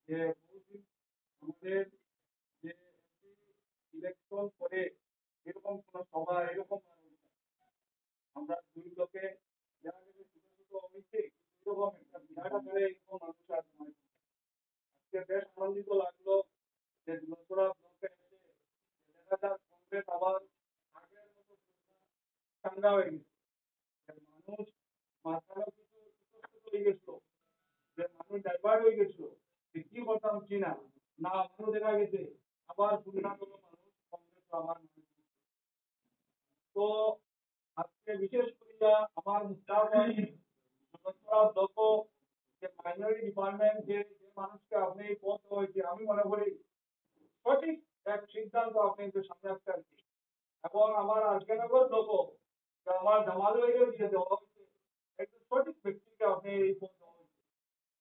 যে বহুদিন আমাদের যে ইলেকশন করে এরকম কোন সভা এরকম আমরা দুই লোকে দেখা গেছে ছোট ছোট অফিসে এরকম একটা বিরাট আকারে এরকম মানুষ আছে আজকে বেশ আনন্দিত লাগলো যে লোকরা ব্লকে এসে দেখা যাক কংগ্রেস আবার আগের মতো চাঙ্গা হয়ে গেছে যে মানুষ মাথাটা কিছু ইতস্তত হয়ে গেছিল যে মানুষ ডাইভার্ট হয়ে গেছিল যে কি করতাম কি না না মানুষ দেখা গেছে আবার পূর্ণাঙ্গ মানুষ কংগ্রেস আবার তো আজকে বিশেষ করিয়া আমার যত যে মাইনরিটি ডিপার্টমেন্ট যে মানুষকে আপনি এই পদ দেওয়া হয়েছে আমি মনে করি সঠিক এক সিদ্ধান্ত আপনি কিন্তু সামনে আসতে আর কি এবং আমার আজকেনগর লোক যে আমার জামাল ভাইকে দিয়ে দেওয়া হয়েছে একজন সঠিক ব্যক্তিকে আপনি এই পদ